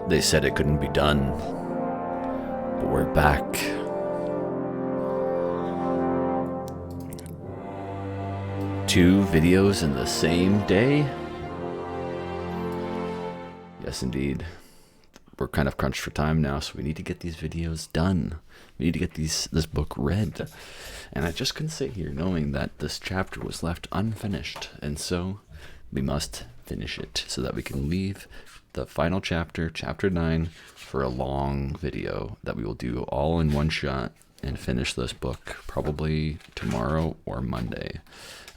They said it couldn't be done, but we're back. Two videos in the same day? Yes, indeed. We're kind of crunched for time now, so we need to get these videos done. We need to get this book read. And I just couldn't sit here knowing that this chapter was left unfinished, and so we must finish it so that we can leave the final chapter, chapter 9, for a long video that we will do all in one shot and finish this book probably tomorrow or Monday,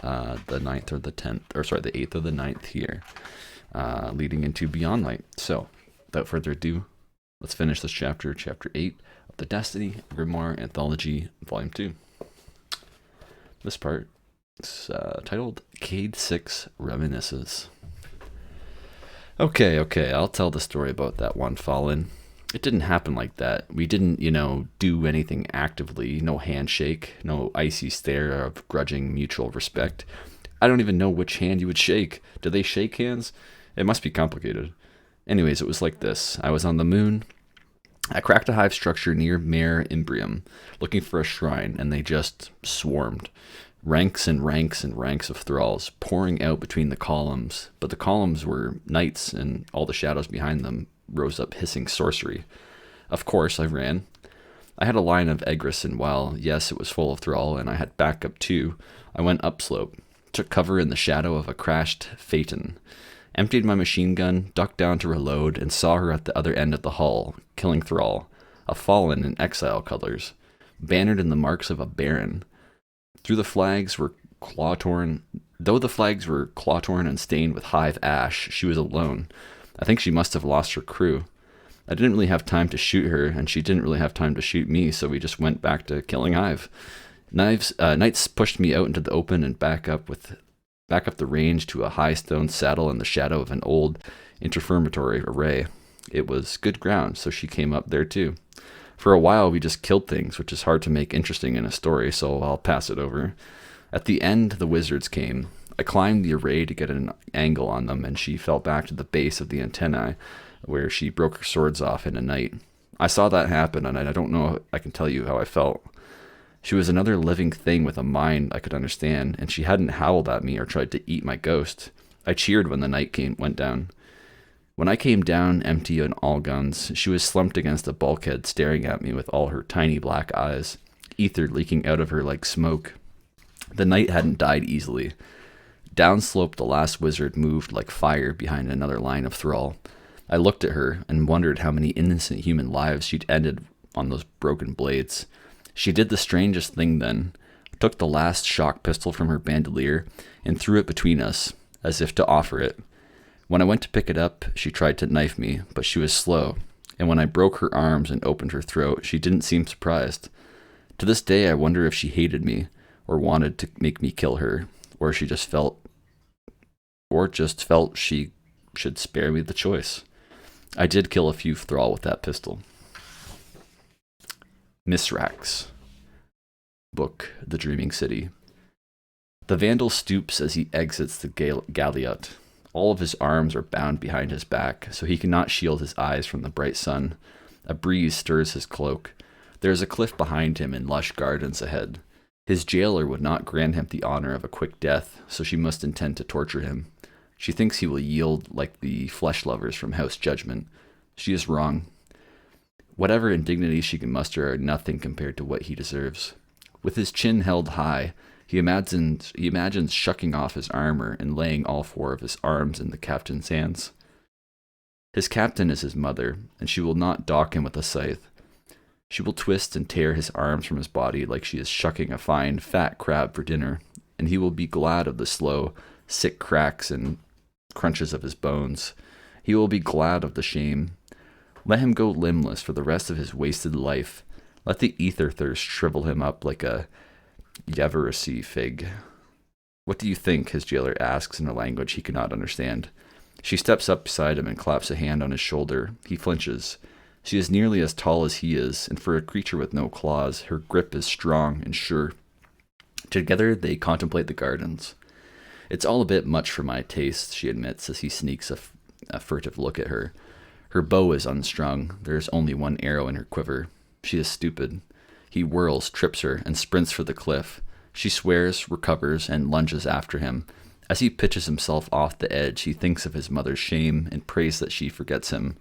the 9th or the 10th, or sorry, the 8th or the 9th here, leading into Beyond Light. So, without further ado, let's finish this chapter, chapter 8 of the Destiny Grimoire Anthology, Volume 2. This part is titled Cade 6 Reminisces. Okay, I'll tell the story about that one Fallen. It didn't happen like that. We didn't, do anything actively. No handshake, no icy stare of grudging mutual respect. I don't even know which hand you would shake. Do they shake hands? It must be complicated. Anyways, it was like this. I was on the moon. I cracked a hive structure near Mare Imbrium, looking for a shrine, and they just swarmed. Ranks and ranks and ranks of thralls pouring out between the columns, but the columns were knights, and all the shadows behind them rose up hissing sorcery. Of course, I ran. I had a line of Egris, and while, yes, it was full of thrall, and I had backup too, I went upslope, took cover in the shadow of a crashed phaeton, emptied my machine gun, ducked down to reload, and saw her at the other end of the hull, killing thrall, a fallen in exile colors, bannered in the marks of a baron. Though the flags were claw-torn and stained with hive ash, she was alone. I think she must have lost her crew. I didn't really have time to shoot her, and she didn't really have time to shoot me, so we just went back to killing hive. Knights pushed me out into the open and back up the range to a high stone saddle in the shadow of an old interfirmatory array. It was good ground, so she came up there too. For a while, we just killed things, which is hard to make interesting in a story, so I'll pass it over. At the end, the wizards came. I climbed the array to get an angle on them, and she fell back to the base of the antennae, where she broke her swords off in a night. I saw that happen, and I don't know if I can tell you how I felt. She was another living thing with a mind I could understand, and she hadn't howled at me or tried to eat my ghost. I cheered when the night went down. When I came down empty on all guns, she was slumped against a bulkhead staring at me with all her tiny black eyes, ether leaking out of her like smoke. The knight hadn't died easily. Downslope the last wizard moved like fire behind another line of thrall. I looked at her and wondered how many innocent human lives she'd ended on those broken blades. She did the strangest thing then, took the last shock pistol from her bandolier and threw it between us, as if to offer it. When I went to pick it up, she tried to knife me, but she was slow, and when I broke her arms and opened her throat, she didn't seem surprised. To this day, I wonder if she hated me, or wanted to make me kill her, or just felt she should spare me the choice. I did kill a few thrall with that pistol. Mithrax. Book, The Dreaming City. The vandal stoops as he exits the galliot. All of his arms are bound behind his back, so he cannot shield his eyes from the bright sun. A breeze stirs his cloak. There is a cliff behind him and lush gardens ahead. His jailer would not grant him the honor of a quick death, so she must intend to torture him. She thinks he will yield like the flesh lovers from House Judgment. She is wrong. Whatever indignities she can muster are nothing compared to what he deserves. With his chin held high, he imagines shucking off his armor and laying all four of his arms in the captain's hands. His captain is his mother, and she will not dock him with a scythe. She will twist and tear his arms from his body like she is shucking a fine, fat crab for dinner, and he will be glad of the slow, sick cracks and crunches of his bones. He will be glad of the shame. Let him go limbless for the rest of his wasted life. Let the ether thirst shrivel him up like a Yeveracy fig. What do you think? His jailer asks in a language he cannot understand. She steps up beside him and claps a hand on his shoulder. He flinches. She is nearly as tall as he is, and for a creature with no claws, her grip is strong and sure. Together they contemplate the gardens. It's all a bit much for my taste, she admits as he sneaks a furtive look at her. Her bow is unstrung. There is only one arrow in her quiver. She is stupid. He whirls, trips her, and sprints for the cliff. She swears, recovers, and lunges after him. As he pitches himself off the edge, he thinks of his mother's shame and prays that she forgets him.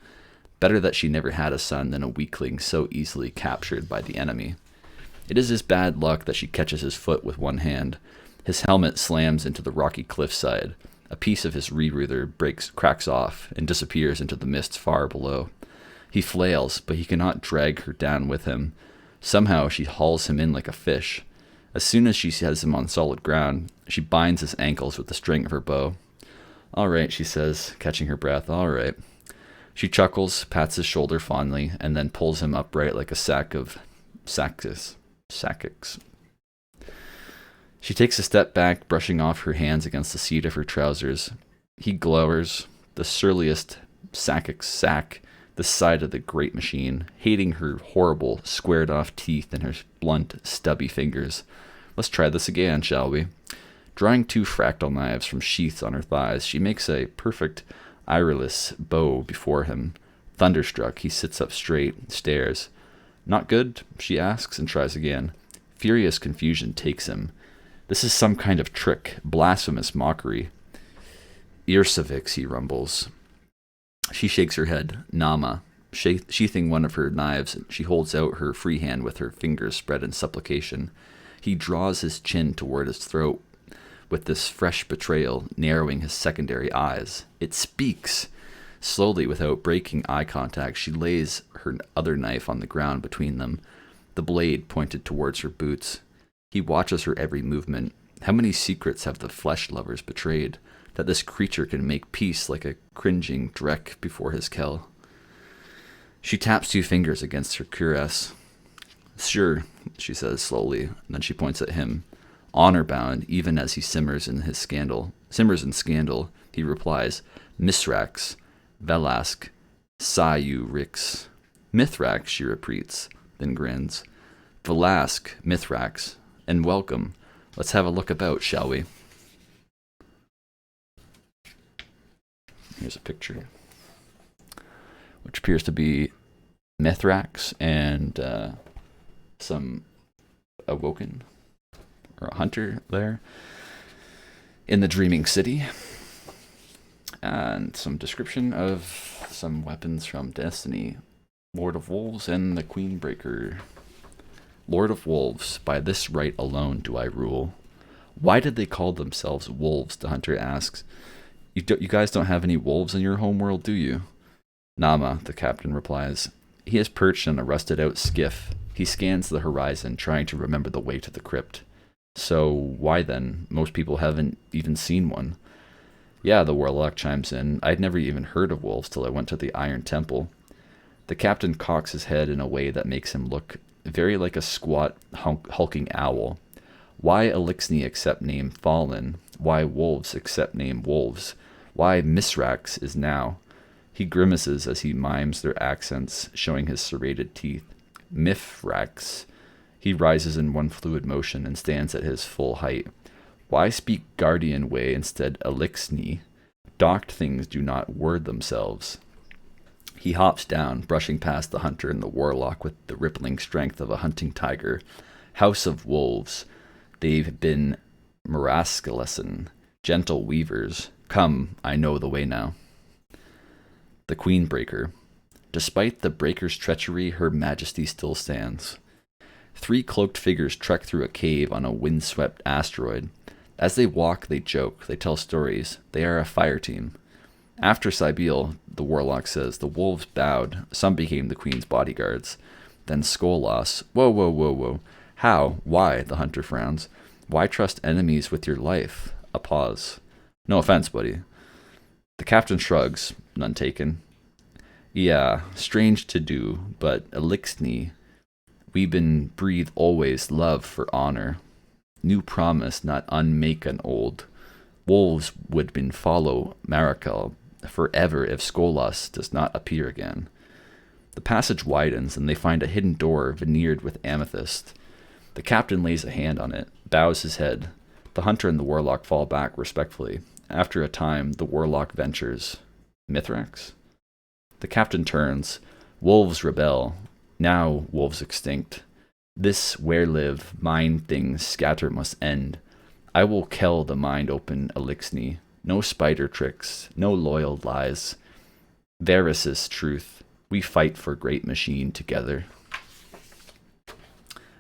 Better that she never had a son than a weakling so easily captured by the enemy. It is his bad luck that she catches his foot with one hand. His helmet slams into the rocky cliffside. A piece of his rerouther cracks off, and disappears into the mist far below. He flails, but he cannot drag her down with him. Somehow she hauls him in like a fish. As soon as she has him on solid ground, she binds his ankles with the string of her bow. "All right," she says, catching her breath. "All right." She chuckles, pats his shoulder fondly, and then pulls him upright like a sack of sacks. She takes a step back, brushing off her hands against the seat of her trousers. He glowers, the surliest sack, the side of the great machine, hating her horrible, squared-off teeth and her blunt, stubby fingers. "Let's try this again, shall we?" Drawing 2 fractal knives from sheaths on her thighs, she makes a perfect iriless bow before him. Thunderstruck, he sits up straight, stares. "Not good?" she asks, and tries again. Furious confusion takes him. This is some kind of trick, blasphemous mockery. "Irsavix," he rumbles. She shakes her head. "Nama." Sheathing one of her knives, she holds out her free hand with her fingers spread in supplication. He draws his chin toward his throat with this fresh betrayal, narrowing his secondary eyes. It speaks. Slowly, without breaking eye contact, she lays her other knife on the ground between them, the blade pointed towards her boots. He watches her every movement. How many secrets have the flesh lovers betrayed, that this creature can make peace like a cringing Drek before his kell? She taps 2 fingers against her cuirass. "Sure," she says slowly, and then she points at him. Honor-bound, even as he simmers in scandal, he replies, "Mithrax, Velask, Sayu Rix." "Mithrax," she repeats, then grins. "Velask, Mithrax, and welcome. Let's have a look about, shall we?" Here's a picture, which appears to be Mithrax and some awoken, or a hunter there, in the Dreaming City. And some description of some weapons from Destiny. Lord of Wolves and the Queenbreaker. "Lord of Wolves, by this right alone do I rule." "Why did they call themselves wolves?" the hunter asks. You guys don't have any wolves in your homeworld, do you?" "Nama," the captain replies. He is perched on a rusted-out skiff. He scans the horizon, trying to remember the way to the crypt. "So, why then? Most people haven't even seen one." "Yeah," the warlock chimes in. "I'd never even heard of wolves till I went to the Iron Temple." The captain cocks his head in a way that makes him look very like a squat, hulking owl. "Why Elixni accept name Fallen? Why wolves accept name wolves? Why Mithrax is now?" He grimaces as he mimes their accents, showing his serrated teeth. "Mithrax." He rises in one fluid motion and stands at his full height. "Why speak Guardian way instead Elixni? Docked things do not word themselves." He hops down, brushing past the hunter and the warlock with the rippling strength of a hunting tiger. "House of Wolves. They've been Maraskalessen, gentle weavers. Come, I know the way now." The Queenbreaker. Despite the breaker's treachery, her majesty still stands. 3 cloaked figures trek through a cave on a windswept asteroid. As they walk, they joke, they tell stories. They are a fire team. After Cybele, the warlock says, the wolves bowed. Some became the queen's bodyguards. Then Skolas. Whoa. How? Why? The hunter frowns. Why trust enemies with your life? A pause. No offense, buddy. The captain shrugs, none taken. Yeah, strange to do, but Elixni, we been breathe always love for honor. New promise, not unmake an old. Wolves would been follow Marikal forever if Skolas does not appear again. The passage widens, and they find a hidden door veneered with amethyst. The captain lays a hand on it, bows his head. The hunter and the warlock fall back respectfully. After a time, the warlock ventures. Mithrax? The captain turns. Wolves rebel. Now wolves extinct. This where live mind things scatter must end. I will kill the mind open elixni. No spider tricks, no loyal lies. Varus' truth. We fight for great machine together.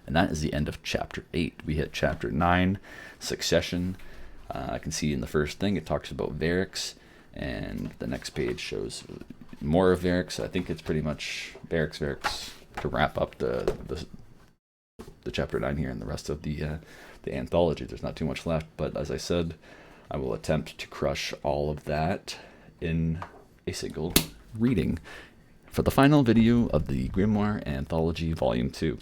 And that is the end of chapter 8. We hit chapter 9, Succession. I can see in the first thing it talks about Varix, and the next page shows more of Varix. I think it's pretty much Varix to wrap up the chapter 9 here and the rest of the anthology. There's not too much left, but as I said, I will attempt to crush all of that in a single reading for the final video of the Grimoire Anthology Volume 2.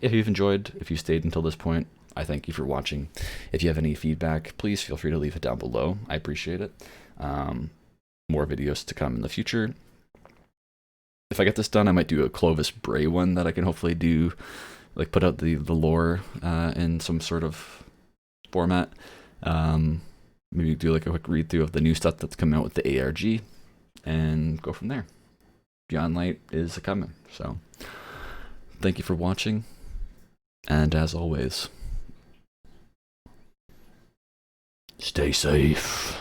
If you've enjoyed, if you stayed until this point, I thank you for watching. If you have any feedback, please feel free to leave it down below. I appreciate it. More videos to come in the future. If I get this done, I might do a Clovis Bray one that I can hopefully do, like put out the lore in some sort of format. Maybe do like a quick read through of the new stuff that's coming out with the ARG and go from there. Beyond Light is coming. So thank you for watching. And as always, stay safe.